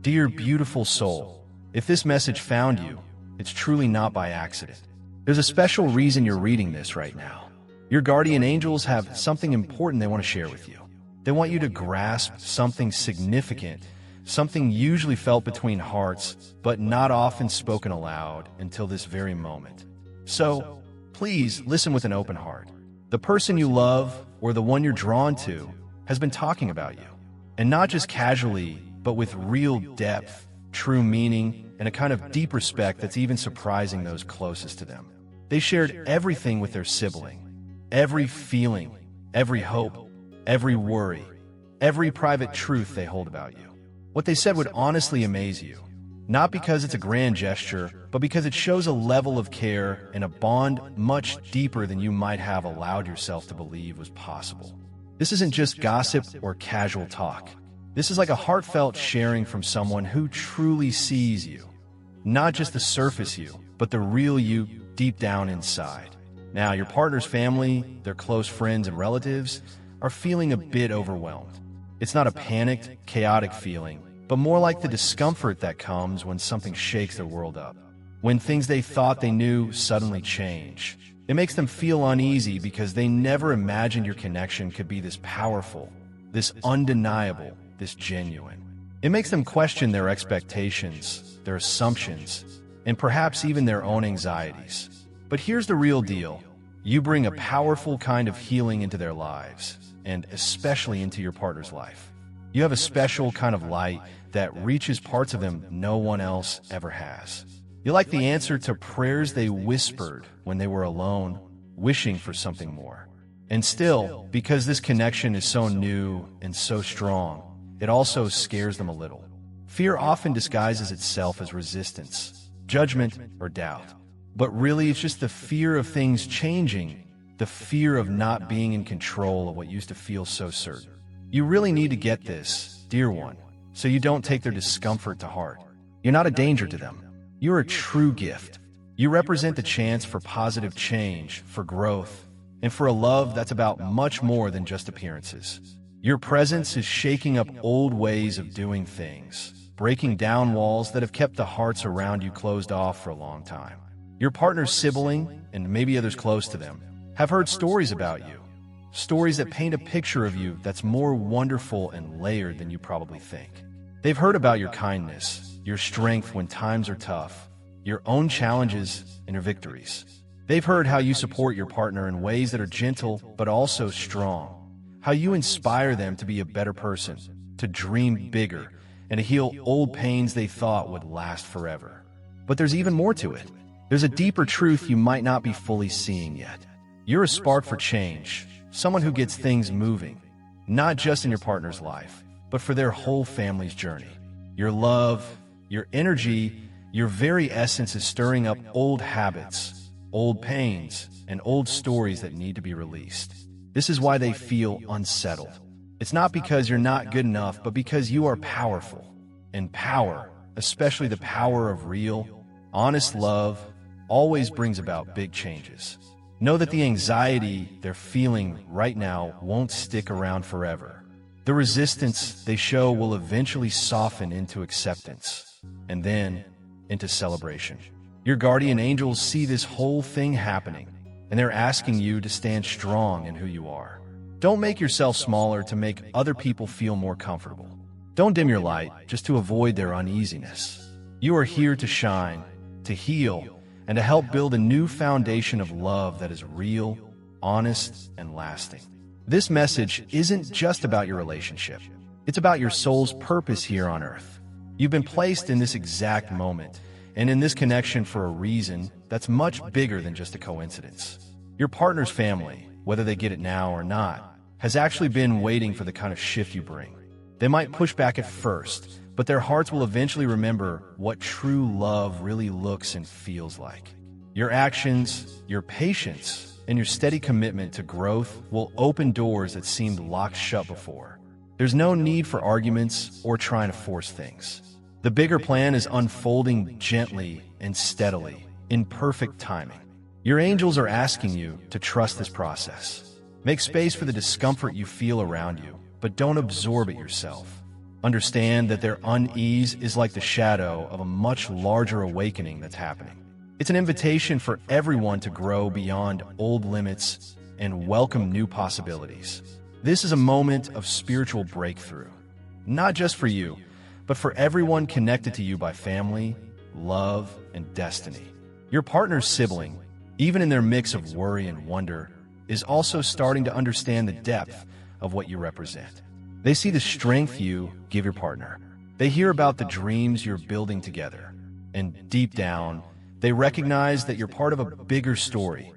Dear beautiful soul, if this message found you, it's truly not by accident. There's a special reason you're reading this right now. Your guardian angels have something important they want to share with you. They want you to grasp something significant, something usually felt between hearts, but not often spoken aloud until this very moment. So, please listen with an open heart. The person you love, or the one you're drawn to, has been talking about you. And not just casually, but with real depth, true meaning, and a kind of deep respect that's even surprising those closest to them. They shared everything with their sibling. Every feeling, every hope, every worry, every private truth they hold about you. What they said would honestly amaze you, not because it's a grand gesture, but because it shows a level of care and a bond much deeper than you might have allowed yourself to believe was possible. This isn't just gossip or casual talk. This is like a heartfelt sharing from someone who truly sees you. Not just the surface you, but the real you deep down inside. Now, your partner's family, their close friends and relatives, are feeling a bit overwhelmed. It's not a panicked, chaotic feeling, but more like the discomfort that comes when something shakes their world up. When things they thought they knew suddenly change. It makes them feel uneasy because they never imagined your connection could be this powerful, this undeniable, this genuine. It makes them question their expectations, their assumptions, and perhaps even their own anxieties. But here's the real deal. You bring a powerful kind of healing into their lives, and especially into your partner's life. You have a special kind of light that reaches parts of them no one else ever has. You're like the answer to prayers they whispered when they were alone, wishing for something more. And still, because this connection is so new and so strong, it also scares them a little. Fear often disguises itself as resistance, judgment, or doubt. But really, it's just the fear of things changing, the fear of not being in control of what used to feel so certain. You really need to get this, dear one, so you don't take their discomfort to heart. You're not a danger to them. You're a true gift. You represent the chance for positive change, for growth, and for a love that's about much more than just appearances. Your presence is shaking up old ways of doing things, breaking down walls that have kept the hearts around you closed off for a long time. Your partner's sibling, and maybe others close to them, have heard stories about you. Stories that paint a picture of you that's more wonderful and layered than you probably think. They've heard about your kindness, your strength when times are tough, your own challenges and your victories. They've heard how you support your partner in ways that are gentle but also strong, how you inspire them to be a better person, to dream bigger, and to heal old pains they thought would last forever. But there's even more to it. There's a deeper truth you might not be fully seeing yet. You're a spark for change, someone who gets things moving, not just in your partner's life, but for their whole family's journey. Your love, your energy, your very essence is stirring up old habits, old pains, and old stories that need to be released. This is why they feel unsettled. It's not because you're not good enough, but because you are powerful. And power, especially the power of real, honest love, always brings about big changes. Know that the anxiety they're feeling right now won't stick around forever. The resistance they show will eventually soften into acceptance, and then into celebration. Your guardian angels see this whole thing happening, and they're asking you to stand strong in who you are. Don't make yourself smaller to make other people feel more comfortable. Don't dim your light just to avoid their uneasiness. You are here to shine, to heal, and to help build a new foundation of love that is real, honest, and lasting. This message isn't just about your relationship. It's about your soul's purpose here on earth. You've been placed in this exact moment, and in this connection for a reason that's much bigger than just a coincidence. Your partner's family, whether they get it now or not, has actually been waiting for the kind of shift you bring. They might push back at first, but their hearts will eventually remember what true love really looks and feels like. Your actions, your patience, and your steady commitment to growth will open doors that seemed locked shut before. There's no need for arguments or trying to force things. The bigger plan is unfolding gently and steadily, in perfect timing. Your angels are asking you to trust this process. Make space for the discomfort you feel around you, but don't absorb it yourself. Understand that their unease is like the shadow of a much larger awakening that's happening. It's an invitation for everyone to grow beyond old limits and welcome new possibilities. This is a moment of spiritual breakthrough, not just for you, but for everyone connected to you by family, love, and destiny. Your partner's sibling, even in their mix of worry and wonder, is also starting to understand the depth of what you represent. They see the strength you give your partner. They hear about the dreams you're building together. And deep down, they recognize that you're part of a bigger story,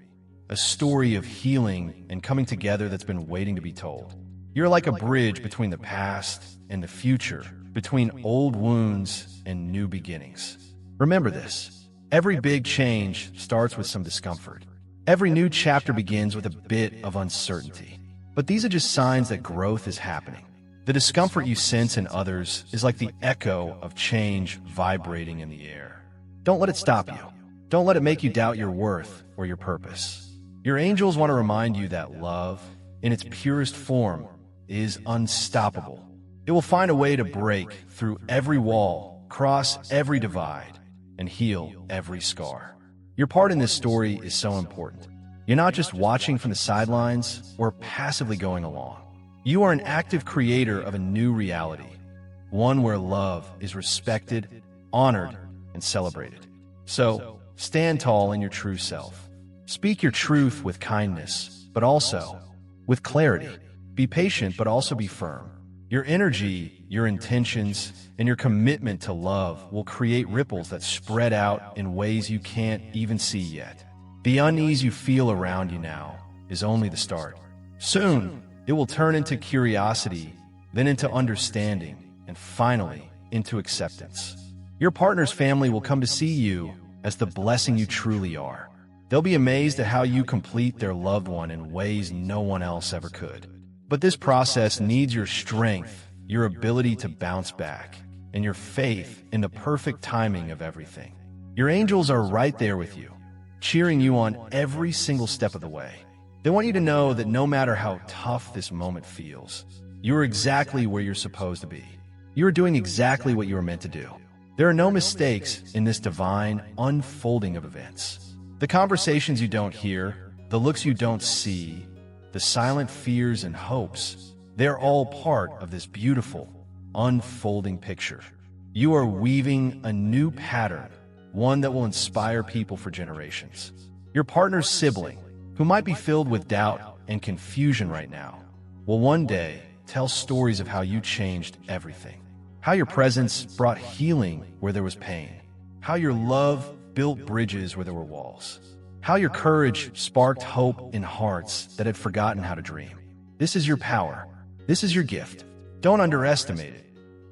a story of healing and coming together that's been waiting to be told. You're like a bridge between the past and the future, between old wounds and new beginnings. Remember this: every big change starts with some discomfort. Every new chapter begins with a bit of uncertainty. But these are just signs that growth is happening. The discomfort you sense in others is like the echo of change vibrating in the air. Don't let it stop you. Don't let it make you doubt your worth or your purpose. Your angels want to remind you that love, in its purest form, is unstoppable. It will find a way to break through every wall, cross every divide, and heal every scar. Your part in this story is so important. You're not just watching from the sidelines or passively going along. You are an active creator of a new reality, one where love is respected, honored, and celebrated. So, stand tall in your true self. Speak your truth with kindness, but also with clarity. Be patient, but also be firm. Your energy, your intentions, and your commitment to love will create ripples that spread out in ways you can't even see yet. The unease you feel around you now is only the start. Soon, it will turn into curiosity, then into understanding, and finally, into acceptance. Your partner's family will come to see you as the blessing you truly are. They'll be amazed at how you complete their loved one in ways no one else ever could. But this process needs your strength, your ability to bounce back, and your faith in the perfect timing of everything. Your angels are right there with you, cheering you on every single step of the way. They want you to know that no matter how tough this moment feels, you're exactly where you're supposed to be. You're doing exactly what you were meant to do. There are no mistakes in this divine unfolding of events. The conversations you don't hear, the looks you don't see, the silent fears and hopes, they're all part of this beautiful, unfolding picture. You are weaving a new pattern, one that will inspire people for generations. Your partner's sibling, who might be filled with doubt and confusion right now, will one day tell stories of how you changed everything. How your presence brought healing where there was pain. How your love built bridges where there were walls. How your courage sparked hope in hearts that had forgotten how to dream. This is your power. This is your gift. Don't underestimate it.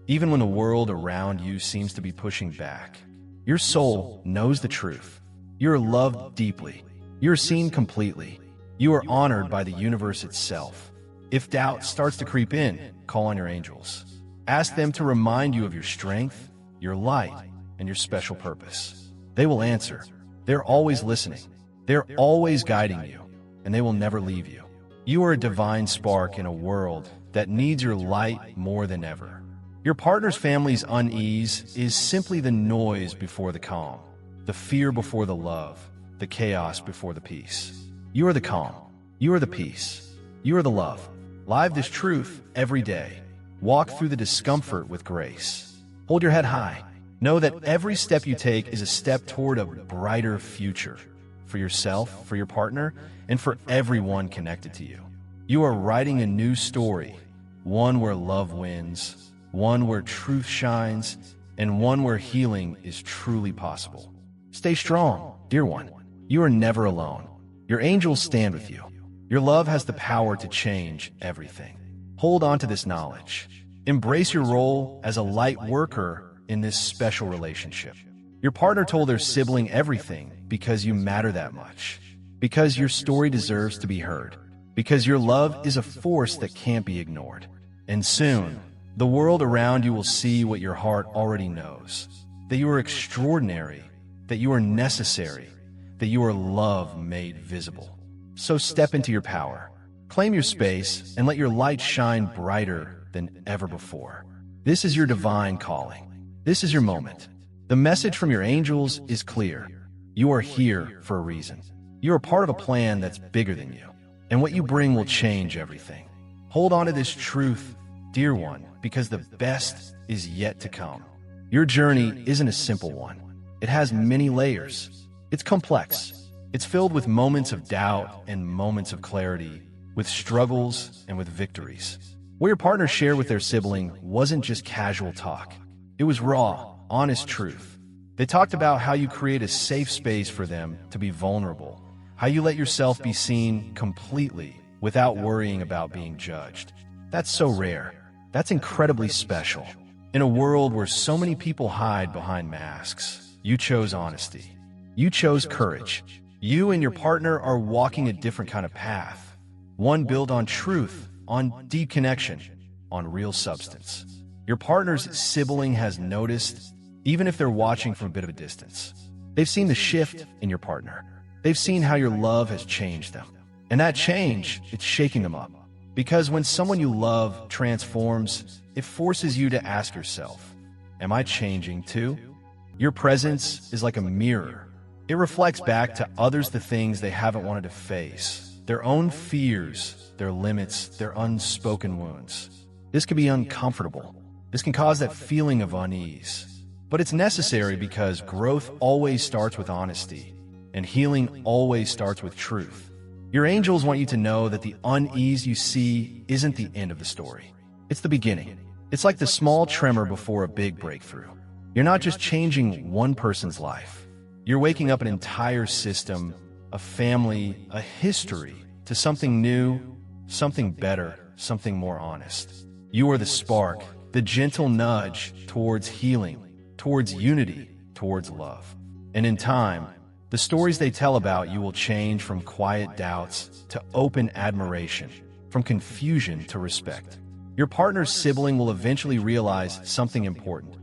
Even when the world around you seems to be pushing back, your soul knows the truth. You are loved deeply. You are seen completely. You are honored by the universe itself. If doubt starts to creep in, call on your angels. Ask them to remind you of your strength, your light, and your special purpose. They will answer. They're always listening. They're always guiding you, and they will never leave you. You are a divine spark in a world that needs your light more than ever. Your partner's family's unease is simply the noise before the calm, the fear before the love, the chaos before the peace. You are the calm. You are the peace. You are the love. Live this truth every day. Walk through the discomfort with grace. Hold your head high. Know that every step you take is a step toward a brighter future for yourself, for your partner, and for everyone connected to you. You are writing a new story, one where love wins, one where truth shines, and one where healing is truly possible. Stay strong, dear one. You are never alone. Your angels stand with you. Your love has the power to change everything. Hold on to this knowledge. Embrace your role as a light worker in this special relationship. Your partner told their sibling everything because you matter that much. Because your story deserves to be heard. Because your love is a force that can't be ignored. And soon, the world around you will see what your heart already knows. That you are extraordinary. That you are necessary. That you are love made visible. So step into your power. Claim your space and let your light shine brighter than ever before. This is your divine calling. This is your moment. The message from your angels is clear. You are here for a reason. You are part of a plan that's bigger than you. And what you bring will change everything. Hold on to this truth, dear one, because the best is yet to come. Your journey isn't a simple one. It has many layers. It's complex. It's filled with moments of doubt and moments of clarity, with struggles and with victories. What your partners shared with their sibling wasn't just casual talk. It was raw, honest truth. They talked about how you create a safe space for them to be vulnerable, how you let yourself be seen completely without worrying about being judged. That's so rare. That's incredibly special. In a world where so many people hide behind masks, you chose honesty. You chose courage. You and your partner are walking a different kind of path. One built on truth, on deep connection, on real substance. Your partner's sibling has noticed, even if they're watching from a bit of a distance. They've seen the shift in your partner. They've seen how your love has changed them. And that change, it's shaking them up. Because when someone you love transforms, it forces you to ask yourself, am I changing too? Your presence is like a mirror. It reflects back to others the things they haven't wanted to face, their own fears, their limits, their unspoken wounds. This can be uncomfortable. This can cause that feeling of unease. But it's necessary because growth always starts with honesty, and healing always starts with truth. Your angels want you to know that the unease you see isn't the end of the story. It's the beginning. It's like the small tremor before a big breakthrough. You're not just changing one person's life. You're waking up an entire system, a family, a history, to something new, something better, something more honest. You are the spark, the gentle nudge towards healing, towards unity, towards love. And in time, the stories they tell about you will change from quiet doubts to open admiration, from confusion to respect. Your partner's sibling will eventually realize something important.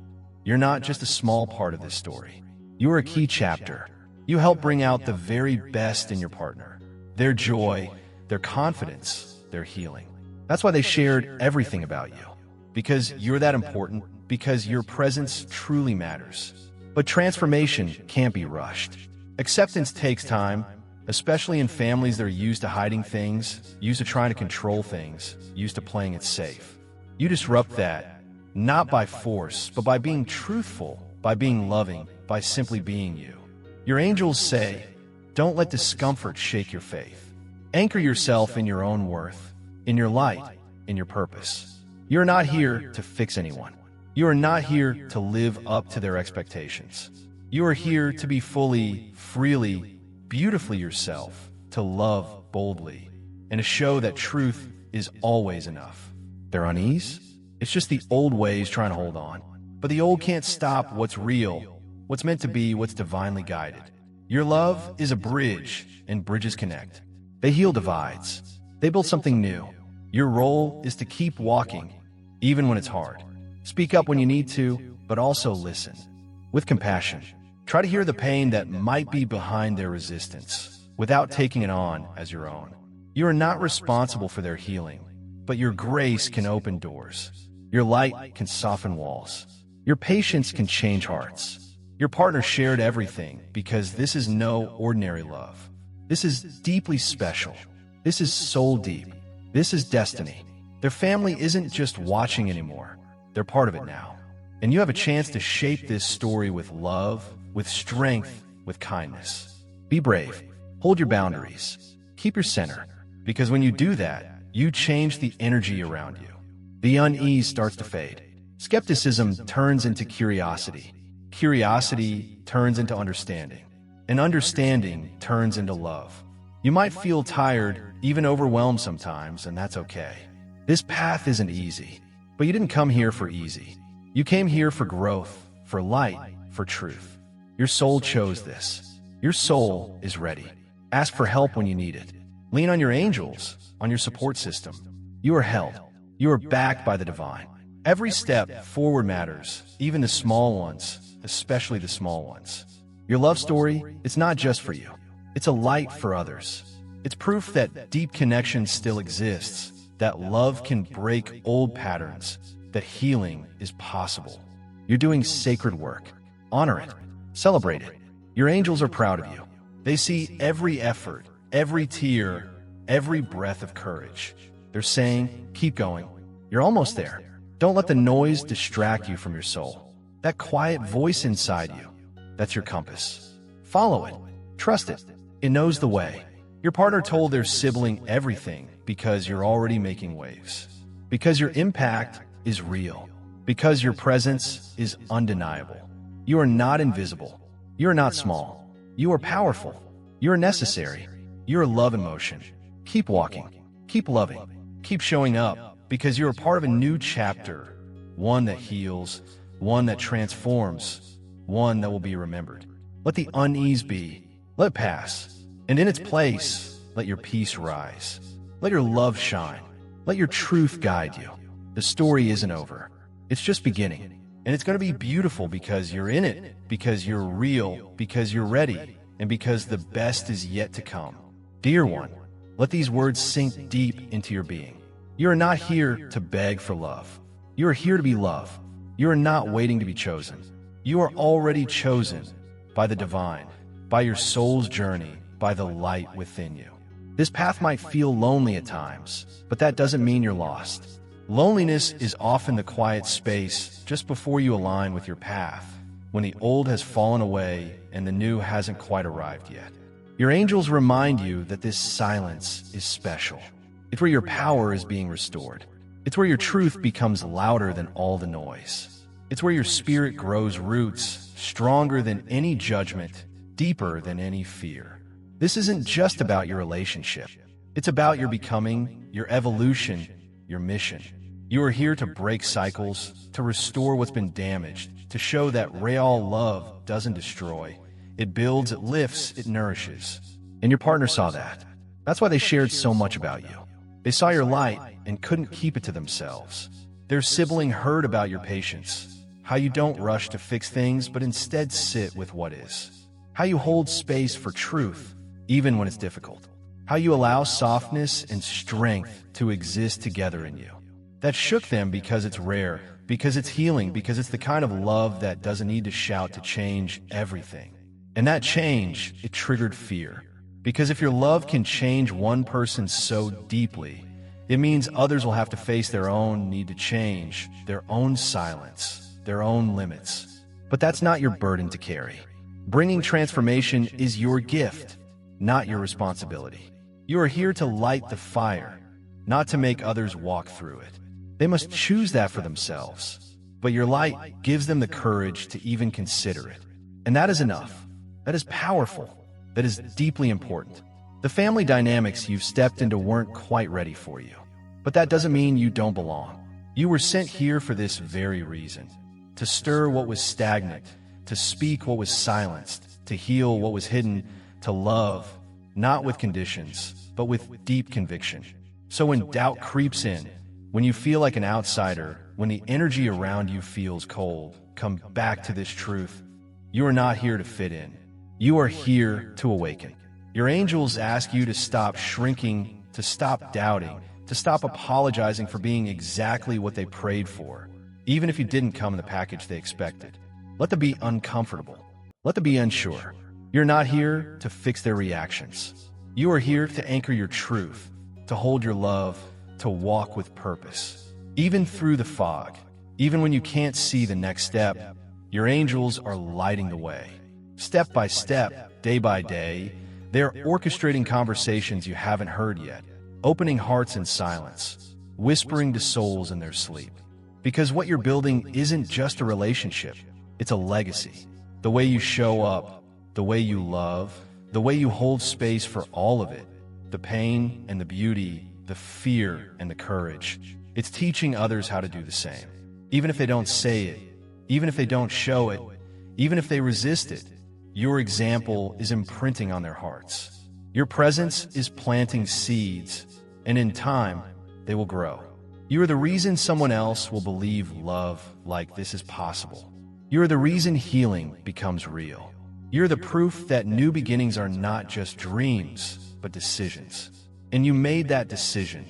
You're not just a small part of this story. You are a key chapter. You help bring out the very best in your partner. Their joy, their confidence, their healing. That's why they shared everything about you. Because you're that important, because your presence truly matters. But transformation can't be rushed. Acceptance takes time, especially in families that are used to hiding things, used to trying to control things, used to playing it safe. You disrupt that, not by force, but by being truthful, by being loving, by simply being you. Your angels say, don't let discomfort shake your faith. Anchor yourself in your own worth, in your light, in your purpose. You're not here to fix anyone. You are not here to live up to their expectations. You are here to be fully, freely, beautifully yourself, to love boldly, and to show that truth is always enough. Their unease? It's just the old ways trying to hold on. But the old can't stop what's real, what's meant to be, what's divinely guided. Your love is a bridge, and bridges connect. They heal divides. They build something new. Your role is to keep walking, even when it's hard. Speak up when you need to, but also listen. With compassion. Try to hear the pain that might be behind their resistance, without taking it on as your own. You are not responsible for their healing, but your grace can open doors. Your light can soften walls. Your patience can change hearts. Your partner shared everything because this is no ordinary love. This is deeply special. This is soul deep. This is destiny. Their family isn't just watching anymore. They're part of it now. And you have a chance to shape this story with love, with strength, with kindness. Be brave. Hold your boundaries. Keep your center. Because when you do that, you change the energy around you. The unease starts to fade. Skepticism turns into curiosity. Curiosity turns into understanding. And understanding turns into love. You might feel tired, even overwhelmed sometimes, and that's okay. This path isn't easy. But you didn't come here for easy. You came here for growth, for light, for truth. Your soul chose this. Your soul is ready. Ask for help when you need it. Lean on your angels, on your support system. You are held. You are backed by the divine. Every step forward matters, even the small ones, especially the small ones. Your love story, it's not just for you. It's a light for others. It's proof that deep connection still exists, that love can break old patterns, that healing is possible. You're doing sacred work. Honor it. Celebrate it. Your angels are proud of you. They see every effort, every tear, every breath of courage. They're saying, keep going. You're almost there. Don't let the noise distract you from your soul. That quiet voice inside you, that's your compass. Follow it. Trust it. It knows the way. Your partner told their sibling everything because you're already making waves. Because your impact is real. Because your presence is undeniable. You are not invisible. You are not small. You are powerful. You are necessary. You are love in motion. Keep walking. Keep loving. Keep showing up because you're a part of a new chapter. One that heals. One that transforms. One that will be remembered. Let the unease be. Let it pass. And in its place, let your peace rise. Let your love shine. Let your truth guide you. The story isn't over. It's just beginning. And it's going to be beautiful because you're in it, because you're real, because you're ready, and because the best is yet to come. Dear one, let these words sink deep into your being. You are not here to beg for love. You are here to be loved. You are not waiting to be chosen. You are already chosen by the divine, by your soul's journey, by the light within you. This path might feel lonely at times, but that doesn't mean you're lost. Loneliness is often the quiet space just before you align with your path, when the old has fallen away and the new hasn't quite arrived yet. Your angels remind you that this silence is special. It's where your power is being restored. It's where your truth becomes louder than all the noise. It's where your spirit grows roots, stronger than any judgment, deeper than any fear. This isn't just about your relationship. It's about your becoming, your evolution, your mission. You are here to break cycles, to restore what's been damaged, to show that real love doesn't destroy. It builds, it lifts, it nourishes. And your partner saw that. That's why they shared so much about you. They saw your light and couldn't keep it to themselves. Their sibling heard about your patience, how you don't rush to fix things but instead sit with what is, how you hold space for truth even when it's difficult, how you allow softness and strength to exist together in you. That shook them because it's rare, because it's healing, because it's the kind of love that doesn't need to shout to change everything. And that change, it triggered fear. Because if your love can change one person so deeply, it means others will have to face their own need to change, their own silence, their own limits. But that's not your burden to carry. Bringing transformation is your gift, not your responsibility. You are here to light the fire, not to make others walk through it. They must choose that for themselves. But your light gives them the courage to even consider it. And that is enough. That is powerful. That is deeply important. The family dynamics you've stepped into weren't quite ready for you. But that doesn't mean you don't belong. You were sent here for this very reason. To stir what was stagnant, to speak what was silenced, to heal what was hidden, to love, not with conditions, but with deep conviction. So when doubt creeps in, when you feel like an outsider, when the energy around you feels cold, come back to this truth. You are not here to fit in. You are here to awaken. Your angels ask you to stop shrinking, to stop doubting, to stop apologizing for being exactly what they prayed for, even if you didn't come in the package they expected. Let them be uncomfortable. Let them be unsure. You're not here to fix their reactions. You are here to anchor your truth, to hold your love, to walk with purpose. Even through the fog, even when you can't see the next step, your angels are lighting the way. Step by step, day by day, they're orchestrating conversations you haven't heard yet, opening hearts in silence, whispering to souls in their sleep. Because what you're building isn't just a relationship, it's a legacy. The way you show up, the way you love, the way you hold space for all of it, the pain and the beauty, the fear and the courage. It's teaching others how to do the same. Even if they don't say it, even if they don't show it, even if they resist it, your example is imprinting on their hearts. Your presence is planting seeds, and in time, they will grow. You are the reason someone else will believe love like this is possible. You are the reason healing becomes real. You're the proof that new beginnings are not just dreams, but decisions. And you made that decision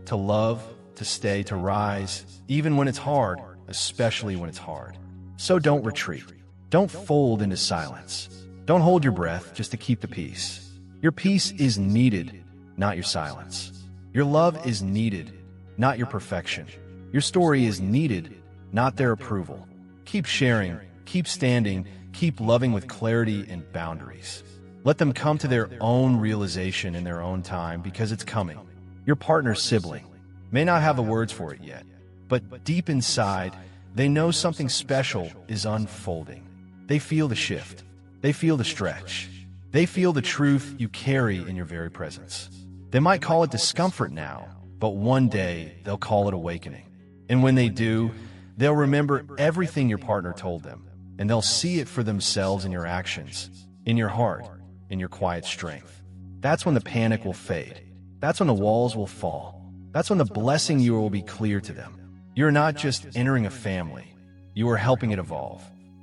to love, to stay, to rise, even when it's hard, especially when it's hard. So don't retreat. Don't fold into silence. Don't hold your breath just to keep the peace. Your peace is needed, not your silence. Your love is needed, not your perfection. Your story is needed, not their approval. Keep sharing, keep standing, keep loving with clarity and boundaries. Let them come to their own realization in their own time, because it's coming. Your partner's sibling may not have the words for it yet, but deep inside, they know something special is unfolding. They feel the shift. They feel the stretch. They feel the truth you carry in your very presence. They might call it discomfort now, but one day they'll call it awakening. And when they do, they'll remember everything your partner told them, and they'll see it for themselves in your actions, in your heart, in your quiet strength. That's when the panic will fade. That's when the walls will fall. That's when the blessing you will be clear to them. You're not just entering a family. You are helping it evolve.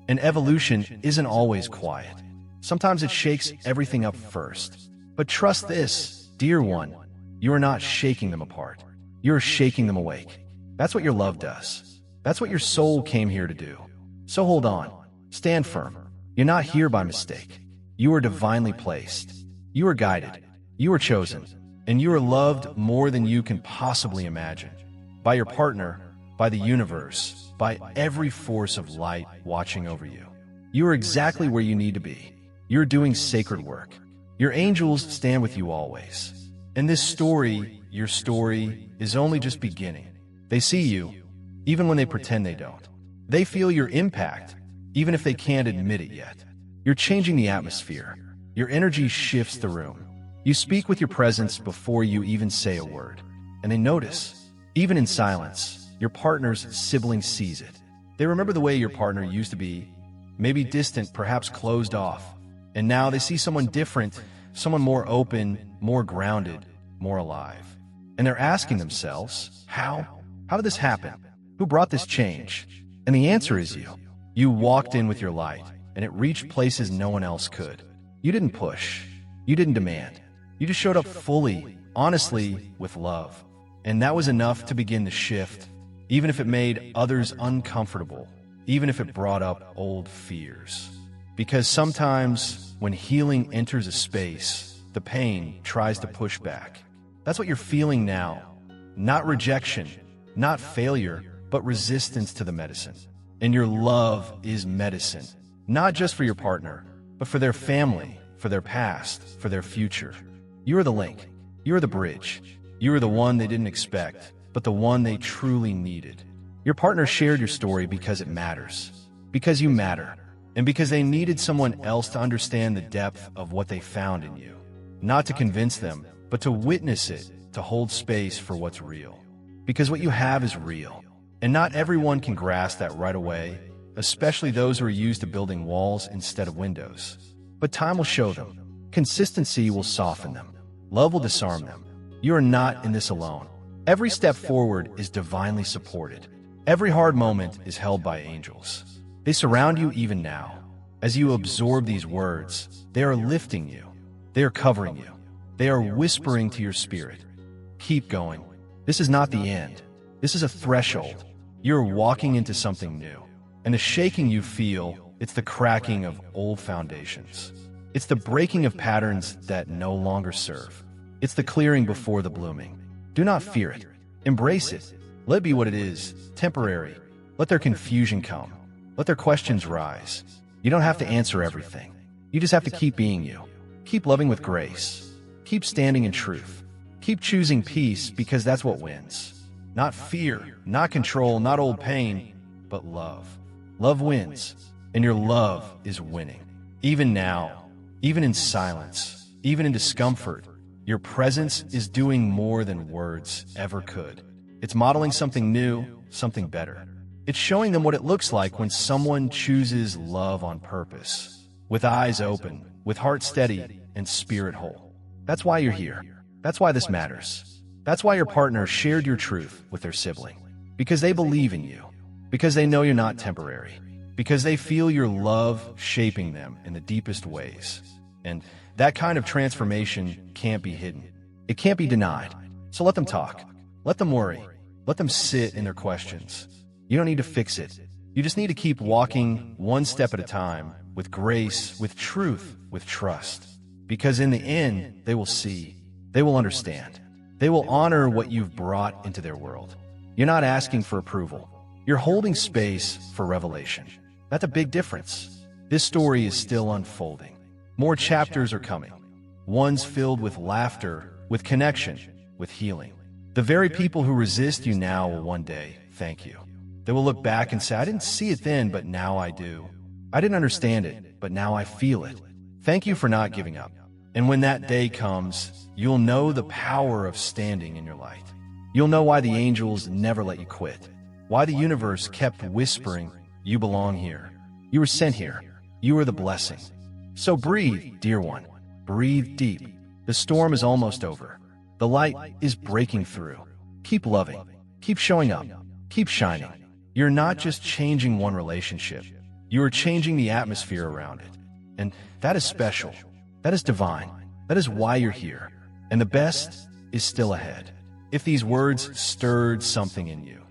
And evolution isn't always quiet. Sometimes it shakes everything up first. But trust this, dear one, you are not shaking them apart. You're shaking them awake. That's what your love does. That's what your soul came here to do. So hold on. Stand firm. You're not here by mistake. You are divinely placed. You are guided. You are chosen. And you are loved more than you can possibly imagine. By your partner, by the universe, by every force of light watching over you. You are exactly where you need to be. You're doing sacred work. Your angels stand with you always. And this story, your story, is only just beginning. They see you, even when they pretend they don't. They feel your impact, even if they can't admit it yet. You're changing the atmosphere. Your energy shifts the room. You speak with your presence before you even say a word. And they notice, even in silence, your partner's sibling sees it. They remember the way your partner used to be, maybe distant, perhaps closed off. And now they see someone different, someone more open, more grounded, more alive. And they're asking themselves, how? How did this happen? Who brought this change? And the answer is you. You walked in with your light, and it reached places no one else could. You didn't push. You didn't demand. You just showed up fully, honestly, with love. And that was enough to begin the shift, even if it made others uncomfortable, even if it brought up old fears. Because sometimes, when healing enters a space, the pain tries to push back. That's what you're feeling now. Not rejection, not failure, but resistance to the medicine. And your love is medicine, not just for your partner, but for their family, for their past, for their future. You are the link. You are the bridge. You are the one they didn't expect, but the one they truly needed. Your partner shared your story because it matters, because you matter, and because they needed someone else to understand the depth of what they found in you. Not to convince them, but to witness it, to hold space for what's real. Because what you have is real, and not everyone can grasp that right away, especially those who are used to building walls instead of windows. But time will show them. Consistency will soften them. Love will disarm them. You are not in this alone. Every step forward is divinely supported. Every hard moment is held by angels. They surround you even now. As you absorb these words, they are lifting you. They are covering you. They are whispering to your spirit. Keep going. This is not the end. This is a threshold. You're walking into something new. And the shaking you feel, it's the cracking of old foundations. It's the breaking of patterns that no longer serve. It's the clearing before the blooming. Do not fear it. Embrace it. Let it be what it is, temporary. Let their confusion come. Let their questions rise. You don't have to answer everything. You just have to keep being you. Keep loving with grace. Keep standing in truth. Keep choosing peace, because that's what wins. Not fear, not control, not old pain, but love. Love wins, and your love is winning. Even now, even in silence, even in discomfort, your presence is doing more than words ever could. It's modeling something new, something better. It's showing them what it looks like when someone chooses love on purpose, with eyes open, with heart steady, and spirit whole. That's why you're here. That's why this matters. That's why your partner shared your truth with their sibling. Because they believe in you. Because they know you're not temporary. Because they feel your love shaping them in the deepest ways. And that kind of transformation can't be hidden. It can't be denied. So let them talk. Let them worry. Let them sit in their questions. You don't need to fix it. You just need to keep walking one step at a time, with grace, with truth, with trust. Because in the end, they will see. They will understand. They will honor what you've brought into their world. You're not asking for approval. You're holding space for revelation. That's a big difference. This story is still unfolding. More chapters are coming. Ones filled with laughter, with connection, with healing. The very people who resist you now will one day thank you. They will look back and say, I didn't see it then, but now I do. I didn't understand it, but now I feel it. Thank you for not giving up. And when that day comes, you'll know the power of standing in your light. You'll know why the angels never let you quit. Why the universe kept whispering, you belong here. You were sent here. You are the blessing. So breathe, dear one. Breathe deep. The storm is almost over. The light is breaking through. Keep loving. Keep showing up. Keep shining. You're not just changing one relationship. You are changing the atmosphere around it. And that is special. That is divine. That is why you're here. And the best is still ahead. If these words stirred something in you,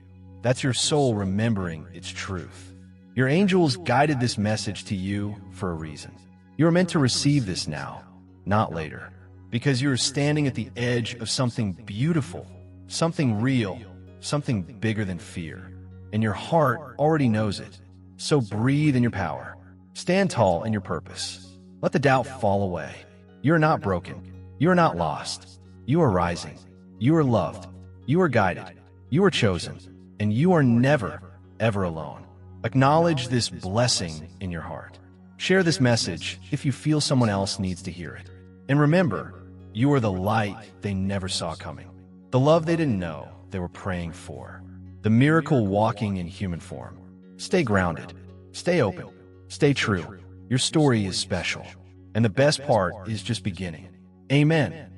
that's your soul remembering its truth. Your angels guided this message to you for a reason. You are meant to receive this now, not later, because you are standing at the edge of something beautiful, something real, something bigger than fear. And your heart already knows it. So breathe in your power. Stand tall in your purpose. Let the doubt fall away. You are not broken. You are not lost. You are rising. You are loved. You are guided. You are chosen. And you are never, ever alone. Acknowledge this blessing in your heart. Share this message if you feel someone else needs to hear it. And remember, you are the light they never saw coming. The love they didn't know they were praying for. The miracle walking in human form. Stay grounded. Stay open. Stay true. Your story is special. And the best part is just beginning. Amen.